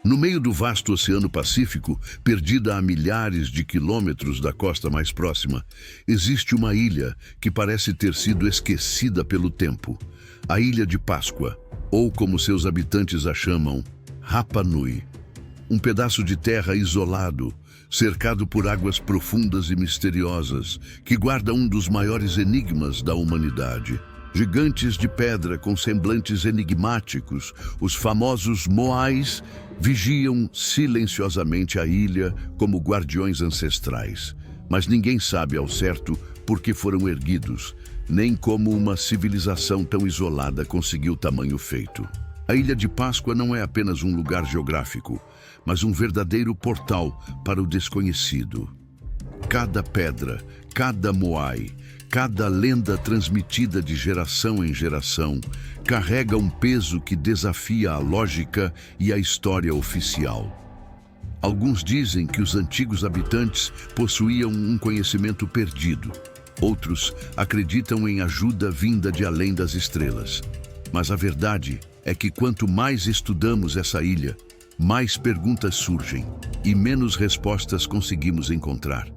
No meio do vasto Oceano Pacífico, perdida a milhares de quilômetros da costa mais próxima, existe uma ilha que parece ter sido esquecida pelo tempo. A Ilha de Páscoa, ou como seus habitantes a chamam, Rapa Nui. Um pedaço de terra isolado, cercado por águas profundas e misteriosas, que guarda um dos maiores enigmas da humanidade. Gigantes de pedra com semblantes enigmáticos, os famosos Moais, vigiam silenciosamente a ilha como guardiões ancestrais. Mas ninguém sabe ao certo por que foram erguidos, nem como uma civilização tão isolada conseguiu tamanho feito. A Ilha de Páscoa não é apenas um lugar geográfico, mas um verdadeiro portal para o desconhecido. Cada pedra, cada moai, cada lenda transmitida de geração em geração carrega um peso que desafia a lógica e a história oficial. Alguns dizem que os antigos habitantes possuíam um conhecimento perdido. Outros acreditam em ajuda vinda de além das estrelas. Mas a verdade é que quanto mais estudamos essa ilha, mais perguntas surgem e menos respostas conseguimos encontrar.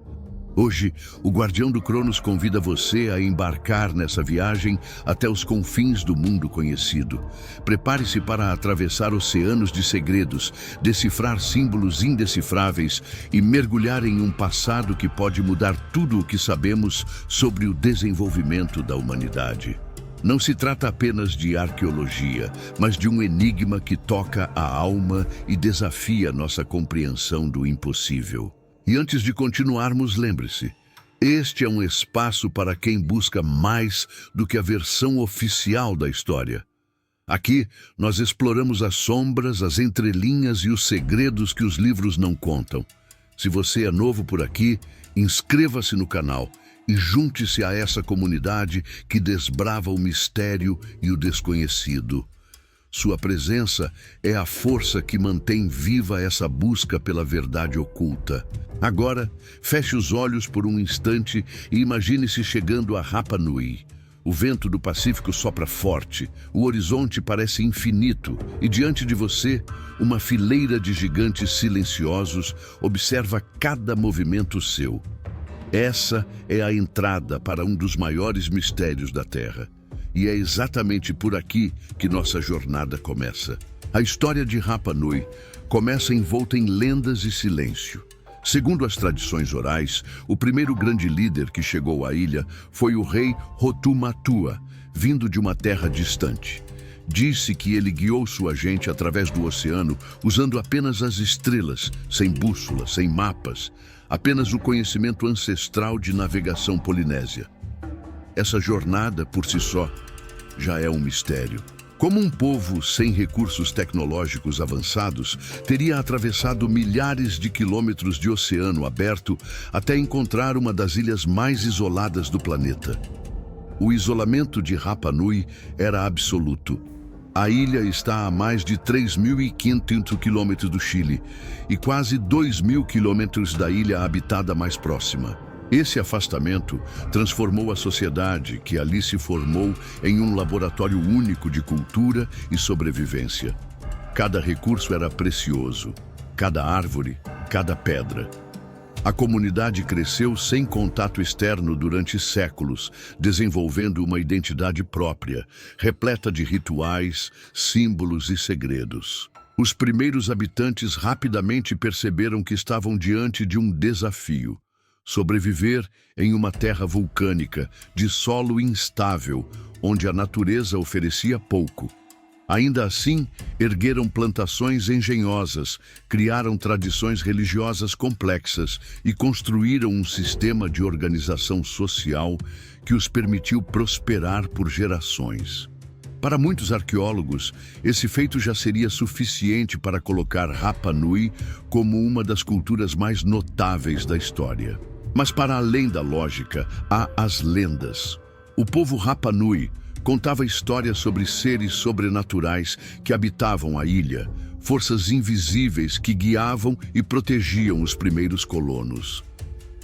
Hoje, o Guardião do Cronos convida você a embarcar nessa viagem até os confins do mundo conhecido. Prepare-se para atravessar oceanos de segredos, decifrar símbolos indecifráveis e mergulhar em um passado que pode mudar tudo o que sabemos sobre o desenvolvimento da humanidade. Não se trata apenas de arqueologia, mas de um enigma que toca a alma e desafia nossa compreensão do impossível. E antes de continuarmos, lembre-se, este é um espaço para quem busca mais do que a versão oficial da história. Aqui, nós exploramos as sombras, as entrelinhas e os segredos que os livros não contam. Se você é novo por aqui, inscreva-se no canal e junte-se a essa comunidade que desbrava o mistério e o desconhecido. Sua presença é a força que mantém viva essa busca pela verdade oculta. Agora, feche os olhos por um instante e imagine-se chegando a Rapa Nui. O vento do Pacífico sopra forte, o horizonte parece infinito e diante de você, uma fileira de gigantes silenciosos observa cada movimento seu. Essa é a entrada para um dos maiores mistérios da Terra. E é exatamente por aqui que nossa jornada começa. A história de Rapa Nui começa envolta em lendas e silêncio. Segundo as tradições orais, o primeiro grande líder que chegou à ilha foi o rei Rotumatua, vindo de uma terra distante. Disse que ele guiou sua gente através do oceano usando apenas as estrelas, sem bússola, sem mapas, apenas o conhecimento ancestral de navegação polinésia. Essa jornada, por si só, já é um mistério. Como um povo sem recursos tecnológicos avançados teria atravessado milhares de quilômetros de oceano aberto até encontrar uma das ilhas mais isoladas do planeta? O isolamento de Rapa Nui era absoluto. A ilha está a mais de 3.500 quilômetros do Chile e quase 2.000 quilômetros da ilha habitada mais próxima. Esse afastamento transformou a sociedade que ali se formou em um laboratório único de cultura e sobrevivência. Cada recurso era precioso, cada árvore, cada pedra. A comunidade cresceu sem contato externo durante séculos, desenvolvendo uma identidade própria, repleta de rituais, símbolos e segredos. Os primeiros habitantes rapidamente perceberam que estavam diante de um desafio. Sobreviver em uma terra vulcânica, de solo instável, onde a natureza oferecia pouco. Ainda assim, ergueram plantações engenhosas, criaram tradições religiosas complexas e construíram um sistema de organização social que os permitiu prosperar por gerações. Para muitos arqueólogos, esse feito já seria suficiente para colocar Rapa Nui como uma das culturas mais notáveis da história. Mas para além da lógica, há as lendas. O povo Rapa Nui contava histórias sobre seres sobrenaturais que habitavam a ilha, forças invisíveis que guiavam e protegiam os primeiros colonos.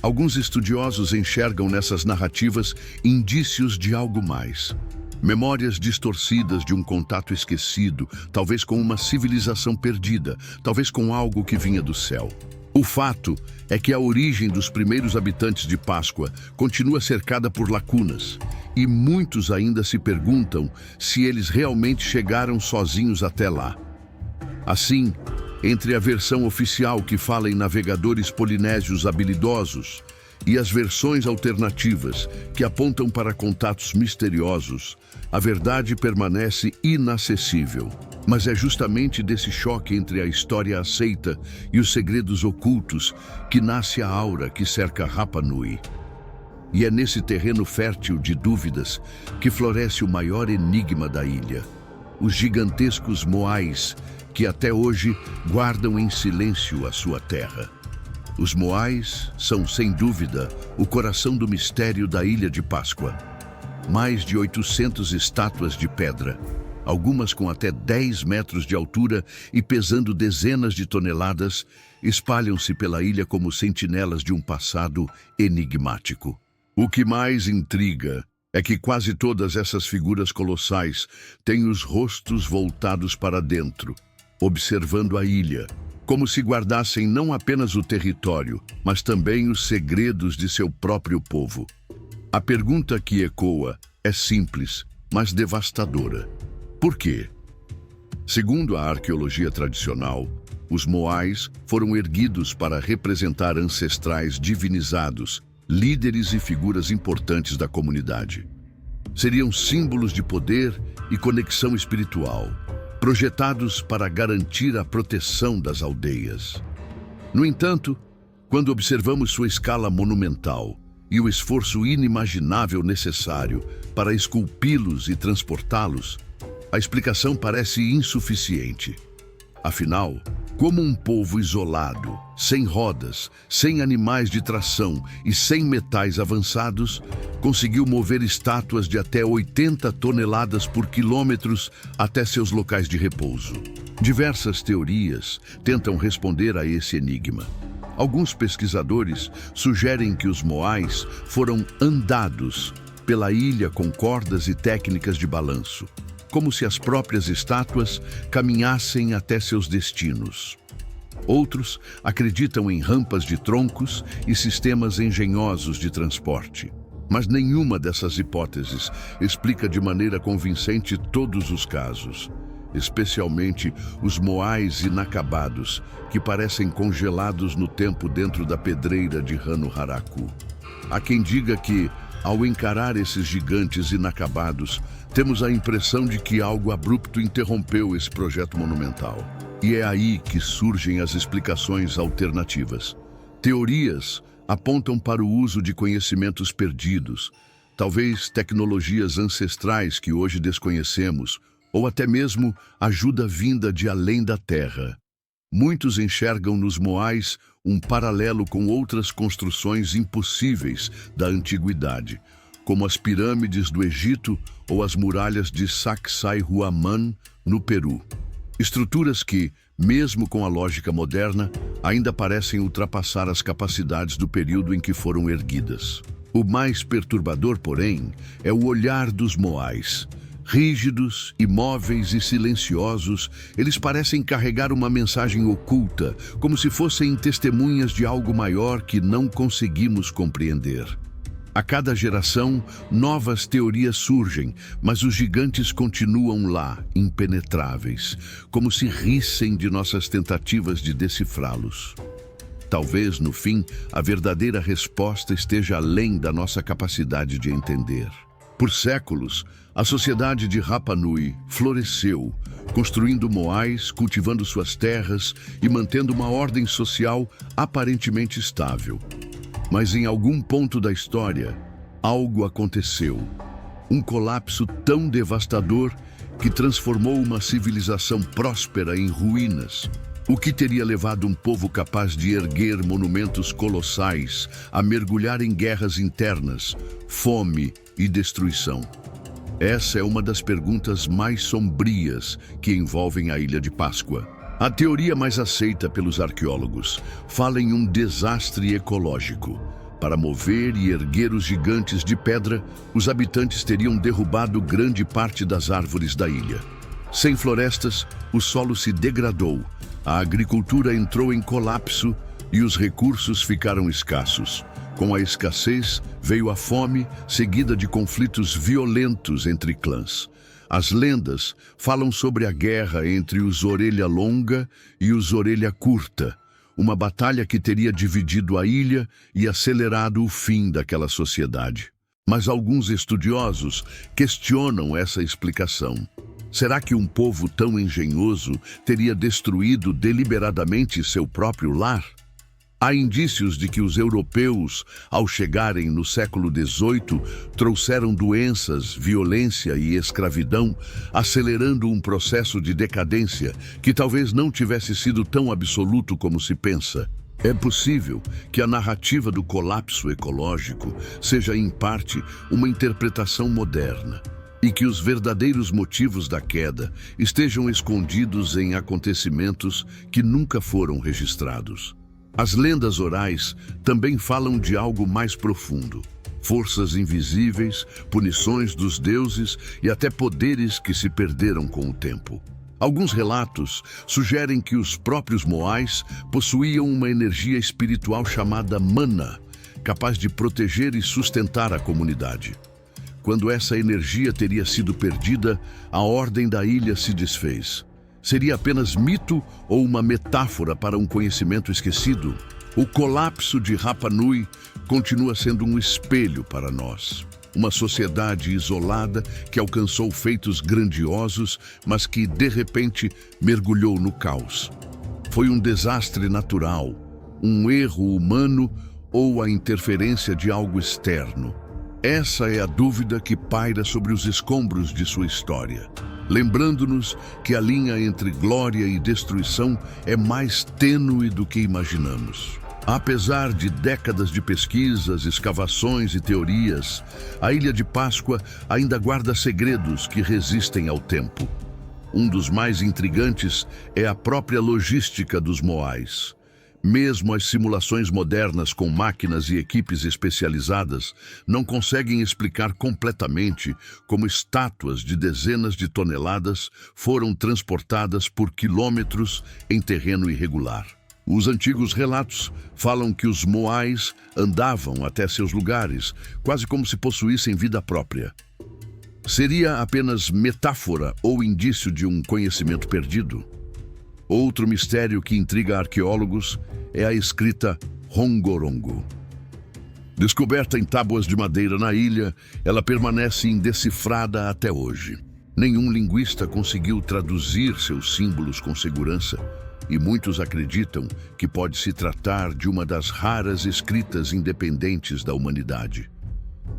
Alguns estudiosos enxergam nessas narrativas indícios de algo mais. Memórias distorcidas de um contato esquecido, talvez com uma civilização perdida, talvez com algo que vinha do céu. O fato é que a origem dos primeiros habitantes de Páscoa continua cercada por lacunas, e muitos ainda se perguntam se eles realmente chegaram sozinhos até lá. Assim, entre a versão oficial que fala em navegadores polinésios habilidosos e as versões alternativas que apontam para contatos misteriosos, a verdade permanece inacessível. Mas é justamente desse choque entre a história aceita e os segredos ocultos que nasce a aura que cerca Rapa Nui. E é nesse terreno fértil de dúvidas que floresce o maior enigma da ilha: os gigantescos moais que até hoje guardam em silêncio a sua terra. Os moais são, sem dúvida, o coração do mistério da Ilha de Páscoa. Mais de 800 estátuas de pedra, algumas com até 10 metros de altura e pesando dezenas de toneladas, espalham-se pela ilha como sentinelas de um passado enigmático. O que mais intriga é que quase todas essas figuras colossais têm os rostos voltados para dentro, observando a ilha, como se guardassem não apenas o território, mas também os segredos de seu próprio povo. A pergunta que ecoa é simples, mas devastadora. Por quê? Segundo a arqueologia tradicional, os moais foram erguidos para representar ancestrais divinizados, líderes e figuras importantes da comunidade. Seriam símbolos de poder e conexão espiritual, projetados para garantir a proteção das aldeias. No entanto, quando observamos sua escala monumental e o esforço inimaginável necessário para esculpi-los e transportá-los, a explicação parece insuficiente. Afinal, como um povo isolado, sem rodas, sem animais de tração e sem metais avançados, conseguiu mover estátuas de até 80 toneladas por quilômetros até seus locais de repouso? Diversas teorias tentam responder a esse enigma. Alguns pesquisadores sugerem que os moais foram andados pela ilha com cordas e técnicas de balanço, como se as próprias estátuas caminhassem até seus destinos. Outros acreditam em rampas de troncos e sistemas engenhosos de transporte. Mas nenhuma dessas hipóteses explica de maneira convincente todos os casos, especialmente os moais inacabados, que parecem congelados no tempo dentro da pedreira de Rano Haraku. Há quem diga que, ao encarar esses gigantes inacabados, temos a impressão de que algo abrupto interrompeu esse projeto monumental. E é aí que surgem as explicações alternativas. Teorias apontam para o uso de conhecimentos perdidos, talvez tecnologias ancestrais que hoje desconhecemos, ou até mesmo ajuda vinda de além da Terra. Muitos enxergam nos moais um paralelo com outras construções impossíveis da antiguidade, como as pirâmides do Egito ou as muralhas de Sacsayhuaman, no Peru. Estruturas que, mesmo com a lógica moderna, ainda parecem ultrapassar as capacidades do período em que foram erguidas. O mais perturbador, porém, é o olhar dos moais. Rígidos, imóveis e silenciosos, eles parecem carregar uma mensagem oculta, como se fossem testemunhas de algo maior que não conseguimos compreender. A cada geração, novas teorias surgem, mas os gigantes continuam lá, impenetráveis, como se rissem de nossas tentativas de decifrá-los. Talvez, no fim, a verdadeira resposta esteja além da nossa capacidade de entender. Por séculos, a sociedade de Rapa Nui floresceu, construindo moais, cultivando suas terras e mantendo uma ordem social aparentemente estável. Mas em algum ponto da história, algo aconteceu. Um colapso tão devastador que transformou uma civilização próspera em ruínas. O que teria levado um povo capaz de erguer monumentos colossais a mergulhar em guerras internas, fome e destruição? Essa é uma das perguntas mais sombrias que envolvem a Ilha de Páscoa. A teoria mais aceita pelos arqueólogos fala em um desastre ecológico. Para mover e erguer os gigantes de pedra, os habitantes teriam derrubado grande parte das árvores da ilha. Sem florestas, o solo se degradou, a agricultura entrou em colapso e os recursos ficaram escassos. Com a escassez, veio a fome, seguida de conflitos violentos entre clãs. As lendas falam sobre a guerra entre os Orelha Longa e os Orelha Curta, uma batalha que teria dividido a ilha e acelerado o fim daquela sociedade. Mas alguns estudiosos questionam essa explicação. Será que um povo tão engenhoso teria destruído deliberadamente seu próprio lar? Há indícios de que os europeus, ao chegarem no século XVIII, trouxeram doenças, violência e escravidão, acelerando um processo de decadência que talvez não tivesse sido tão absoluto como se pensa. É possível que a narrativa do colapso ecológico seja, em parte, uma interpretação moderna, e que os verdadeiros motivos da queda estejam escondidos em acontecimentos que nunca foram registrados. As lendas orais também falam de algo mais profundo. Forças invisíveis, punições dos deuses e até poderes que se perderam com o tempo. Alguns relatos sugerem que os próprios Moais possuíam uma energia espiritual chamada mana, capaz de proteger e sustentar a comunidade. Quando essa energia teria sido perdida, a ordem da ilha se desfez. Seria apenas mito ou uma metáfora para um conhecimento esquecido? O colapso de Rapa Nui continua sendo um espelho para nós. Uma sociedade isolada que alcançou feitos grandiosos, mas que, de repente, mergulhou no caos. Foi um desastre natural, um erro humano ou a interferência de algo externo? Essa é a dúvida que paira sobre os escombros de sua história, lembrando-nos que a linha entre glória e destruição é mais tênue do que imaginamos. Apesar de décadas de pesquisas, escavações e teorias, a Ilha de Páscoa ainda guarda segredos que resistem ao tempo. Um dos mais intrigantes é a própria logística dos Moais. Mesmo as simulações modernas com máquinas e equipes especializadas não conseguem explicar completamente como estátuas de dezenas de toneladas foram transportadas por quilômetros em terreno irregular. Os antigos relatos falam que os Moais andavam até seus lugares, quase como se possuíssem vida própria. Seria apenas metáfora ou indício de um conhecimento perdido? Outro mistério que intriga arqueólogos é a escrita Rongorongo. Descoberta em tábuas de madeira na ilha, ela permanece indecifrada até hoje. Nenhum linguista conseguiu traduzir seus símbolos com segurança, e muitos acreditam que pode se tratar de uma das raras escritas independentes da humanidade.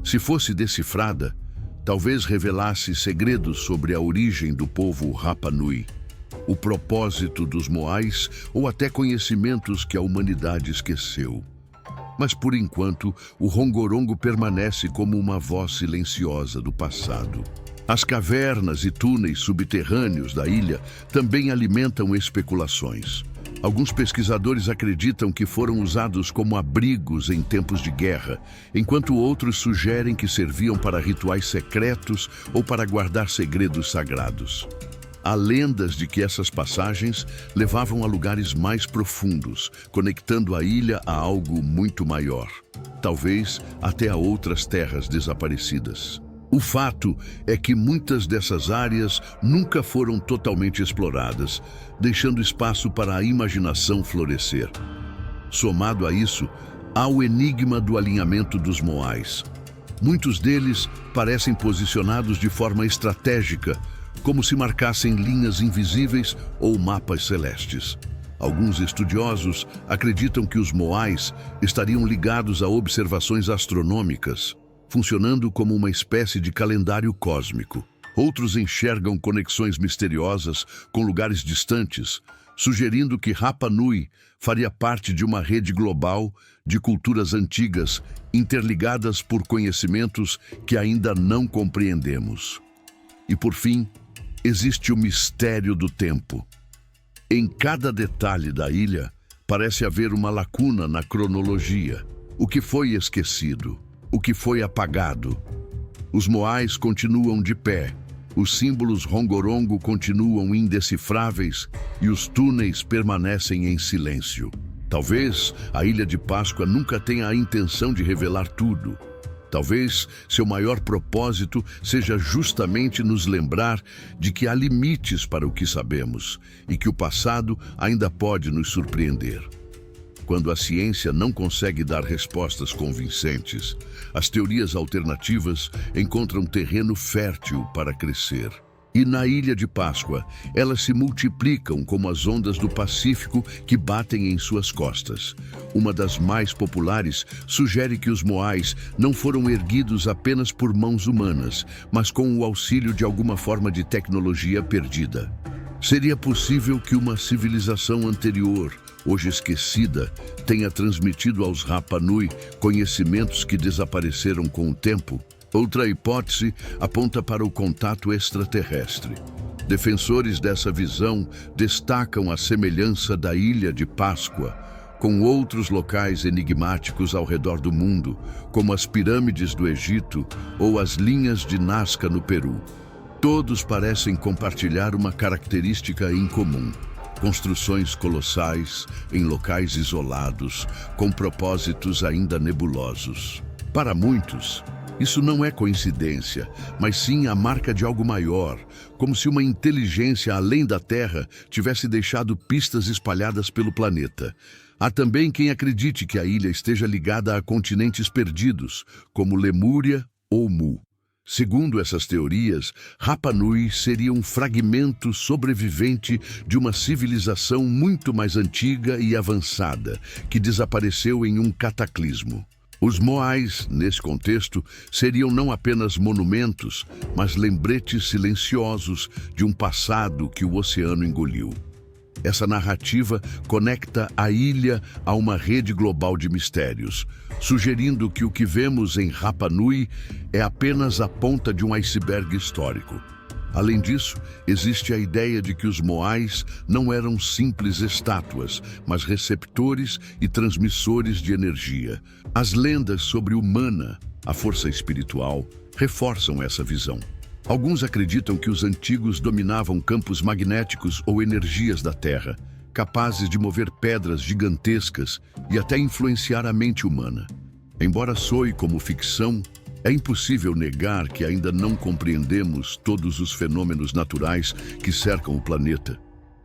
Se fosse decifrada, talvez revelasse segredos sobre a origem do povo Rapa Nui, o propósito dos Moais ou até conhecimentos que a humanidade esqueceu. Mas, por enquanto, o Rongorongo permanece como uma voz silenciosa do passado. As cavernas e túneis subterrâneos da ilha também alimentam especulações. Alguns pesquisadores acreditam que foram usados como abrigos em tempos de guerra, enquanto outros sugerem que serviam para rituais secretos ou para guardar segredos sagrados. Há lendas de que essas passagens levavam a lugares mais profundos, conectando a ilha a algo muito maior, talvez até a outras terras desaparecidas. O fato é que muitas dessas áreas nunca foram totalmente exploradas, deixando espaço para a imaginação florescer. Somado a isso, há o enigma do alinhamento dos Moais. Muitos deles parecem posicionados de forma estratégica, como se marcassem linhas invisíveis ou mapas celestes. Alguns estudiosos acreditam que os Moais estariam ligados a observações astronômicas, funcionando como uma espécie de calendário cósmico. Outros enxergam conexões misteriosas com lugares distantes, sugerindo que Rapa Nui faria parte de uma rede global de culturas antigas interligadas por conhecimentos que ainda não compreendemos. E por fim, existe o mistério do tempo. Em cada detalhe da ilha, parece haver uma lacuna na cronologia. O que foi esquecido? O que foi apagado? Os moais continuam de pé, os símbolos rongorongo continuam indecifráveis e os túneis permanecem em silêncio. Talvez a Ilha de Páscoa nunca tenha a intenção de revelar tudo. Talvez seu maior propósito seja justamente nos lembrar de que há limites para o que sabemos e que o passado ainda pode nos surpreender. Quando a ciência não consegue dar respostas convincentes, as teorias alternativas encontram terreno fértil para crescer. E na Ilha de Páscoa, elas se multiplicam como as ondas do Pacífico que batem em suas costas. Uma das mais populares sugere que os moais não foram erguidos apenas por mãos humanas, mas com o auxílio de alguma forma de tecnologia perdida. Seria possível que uma civilização anterior, hoje esquecida, tenha transmitido aos Rapa Nui conhecimentos que desapareceram com o tempo? Outra hipótese aponta para o contato extraterrestre. Defensores dessa visão destacam a semelhança da Ilha de Páscoa com outros locais enigmáticos ao redor do mundo, como as pirâmides do Egito ou as linhas de Nazca no Peru. Todos parecem compartilhar uma característica em comum: construções colossais em locais isolados, com propósitos ainda nebulosos. Para muitos, isso não é coincidência, mas sim a marca de algo maior, como se uma inteligência além da Terra tivesse deixado pistas espalhadas pelo planeta. Há também quem acredite que a ilha esteja ligada a continentes perdidos, como Lemúria ou Mu. Segundo essas teorias, Rapa Nui seria um fragmento sobrevivente de uma civilização muito mais antiga e avançada, que desapareceu em um cataclismo. Os moais, nesse contexto, seriam não apenas monumentos, mas lembretes silenciosos de um passado que o oceano engoliu. Essa narrativa conecta a ilha a uma rede global de mistérios, sugerindo que o que vemos em Rapa Nui é apenas a ponta de um iceberg histórico. Além disso, existe a ideia de que os moais não eram simples estátuas, mas receptores e transmissores de energia. As lendas sobre o mana, a força espiritual, reforçam essa visão. Alguns acreditam que os antigos dominavam campos magnéticos ou energias da Terra, capazes de mover pedras gigantescas e até influenciar a mente humana. Embora soe como ficção, é impossível negar que ainda não compreendemos todos os fenômenos naturais que cercam o planeta.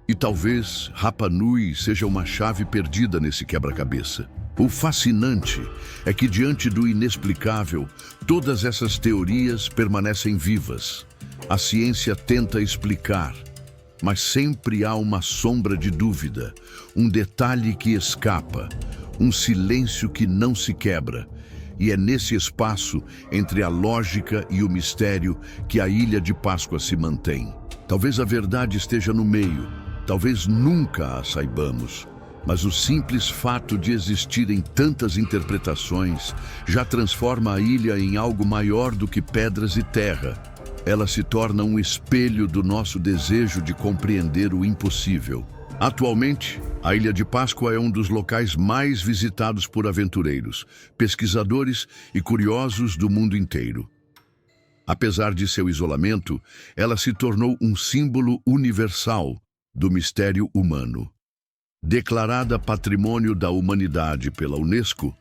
E talvez Rapa Nui seja uma chave perdida nesse quebra-cabeça. O fascinante é que, diante do inexplicável, todas essas teorias permanecem vivas. A ciência tenta explicar, mas sempre há uma sombra de dúvida, um detalhe que escapa, um silêncio que não se quebra. E é nesse espaço, entre a lógica e o mistério, que a Ilha de Páscoa se mantém. Talvez a verdade esteja no meio, talvez nunca a saibamos. Mas o simples fato de existirem tantas interpretações já transforma a ilha em algo maior do que pedras e terra. Ela se torna um espelho do nosso desejo de compreender o impossível. Atualmente, a Ilha de Páscoa é um dos locais mais visitados por aventureiros, pesquisadores e curiosos do mundo inteiro. Apesar de seu isolamento, ela se tornou um símbolo universal do mistério humano. Declarada Patrimônio da Humanidade pela Unesco,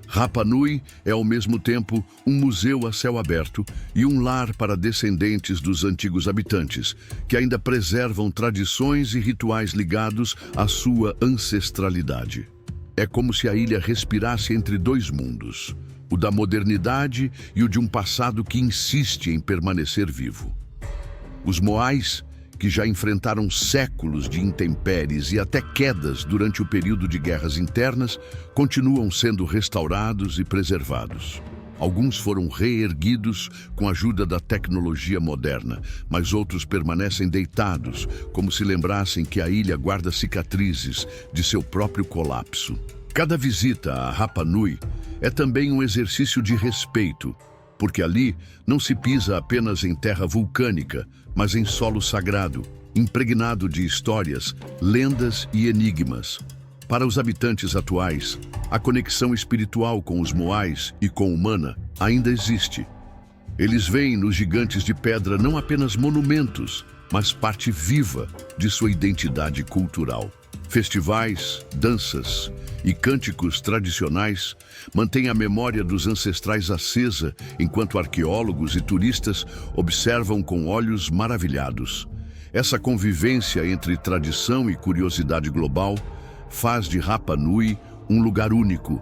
Rapa Nui é ao mesmo tempo um museu a céu aberto e um lar para descendentes dos antigos habitantes, que ainda preservam tradições e rituais ligados à sua ancestralidade. É como se a ilha respirasse entre dois mundos, o da modernidade e o de um passado que insiste em permanecer vivo. Os moais, que já enfrentaram séculos de intempéries e até quedas durante o período de guerras internas, continuam sendo restaurados e preservados. Alguns foram reerguidos com a ajuda da tecnologia moderna, mas outros permanecem deitados, como se lembrassem que a ilha guarda cicatrizes de seu próprio colapso. Cada visita a Rapa Nui é também um exercício de respeito, porque ali não se pisa apenas em terra vulcânica, mas em solo sagrado, impregnado de histórias, lendas e enigmas. Para os habitantes atuais, a conexão espiritual com os Moais e com o Mana ainda existe. Eles veem nos gigantes de pedra não apenas monumentos, mas parte viva de sua identidade cultural. Festivais, danças e cânticos tradicionais mantêm a memória dos ancestrais acesa enquanto arqueólogos e turistas observam com olhos maravilhados. Essa convivência entre tradição e curiosidade global faz de Rapa Nui um lugar único,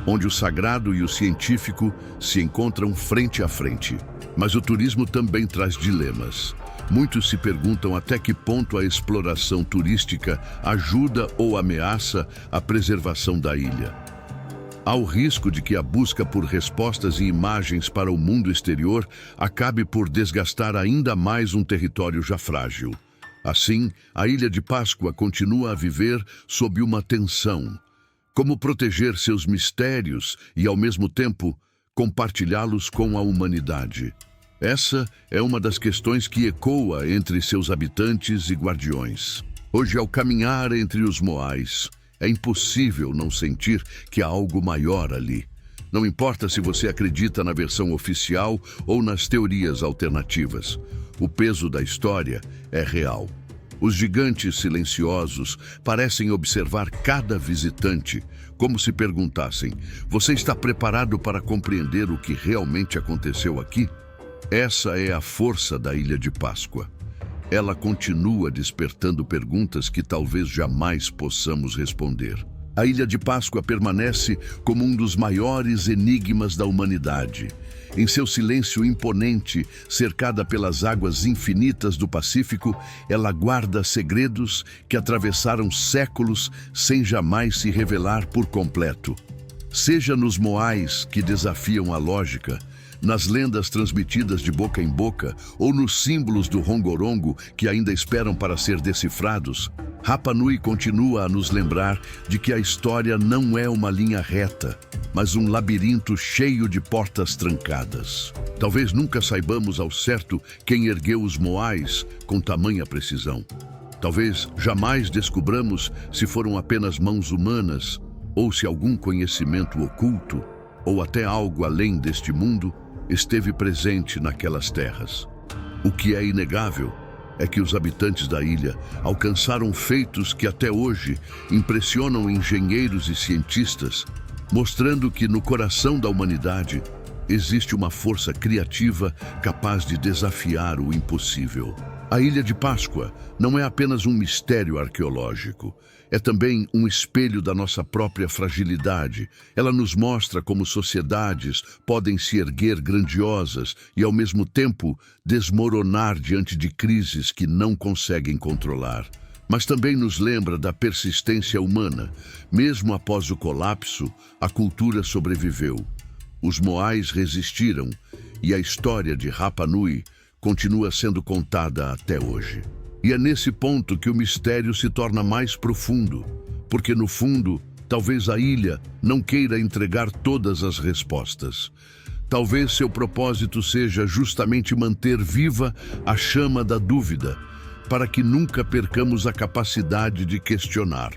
onde o sagrado e o científico se encontram frente a frente. Mas o turismo também traz dilemas. Muitos se perguntam até que ponto a exploração turística ajuda ou ameaça a preservação da ilha. Há o risco de que a busca por respostas e imagens para o mundo exterior acabe por desgastar ainda mais um território já frágil. Assim, a Ilha de Páscoa continua a viver sob uma tensão. Como proteger seus mistérios e, ao mesmo tempo, compartilhá-los com a humanidade? Essa é uma das questões que ecoa entre seus habitantes e guardiões. Hoje, ao caminhar entre os Moais, é impossível não sentir que há algo maior ali. Não importa se você acredita na versão oficial ou nas teorias alternativas. O peso da história é real. Os gigantes silenciosos parecem observar cada visitante, como se perguntassem: você está preparado para compreender o que realmente aconteceu aqui? Essa é a força da Ilha de Páscoa. Ela continua despertando perguntas que talvez jamais possamos responder. A Ilha de Páscoa permanece como um dos maiores enigmas da humanidade. Em seu silêncio imponente, cercada pelas águas infinitas do Pacífico, ela guarda segredos que atravessaram séculos sem jamais se revelar por completo. Seja nos Moais, que desafiam a lógica, nas lendas transmitidas de boca em boca ou nos símbolos do Rongorongo que ainda esperam para ser decifrados, Rapa Nui continua a nos lembrar de que a história não é uma linha reta, mas um labirinto cheio de portas trancadas. Talvez nunca saibamos ao certo quem ergueu os Moais com tamanha precisão. Talvez jamais descubramos se foram apenas mãos humanas ou se algum conhecimento oculto, ou até algo além deste mundo, esteve presente naquelas terras. O que é inegável é que os habitantes da ilha alcançaram feitos que até hoje impressionam engenheiros e cientistas, mostrando que no coração da humanidade existe uma força criativa capaz de desafiar o impossível. A Ilha de Páscoa não é apenas um mistério arqueológico, é também um espelho da nossa própria fragilidade. Ela nos mostra como sociedades podem se erguer grandiosas e, ao mesmo tempo, desmoronar diante de crises que não conseguem controlar. Mas também nos lembra da persistência humana. Mesmo após o colapso, a cultura sobreviveu. Os Moais resistiram e a história de Rapa Nui continua sendo contada até hoje. E é nesse ponto que o mistério se torna mais profundo, porque no fundo, talvez a ilha não queira entregar todas as respostas. Talvez seu propósito seja justamente manter viva a chama da dúvida, para que nunca percamos a capacidade de questionar.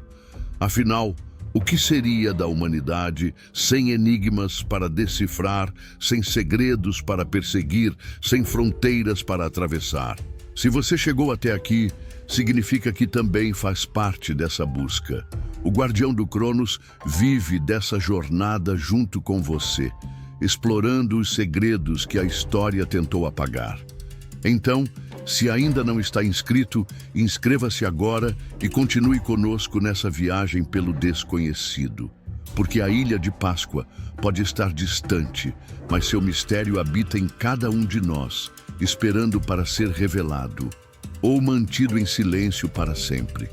Afinal, o que seria da humanidade sem enigmas para decifrar, sem segredos para perseguir, sem fronteiras para atravessar? Se você chegou até aqui, significa que também faz parte dessa busca. O Guardião do Cronos vive dessa jornada junto com você, explorando os segredos que a história tentou apagar. Então, se ainda não está inscrito, inscreva-se agora e continue conosco nessa viagem pelo desconhecido. Porque a Ilha de Páscoa pode estar distante, mas seu mistério habita em cada um de nós, esperando para ser revelado ou mantido em silêncio para sempre.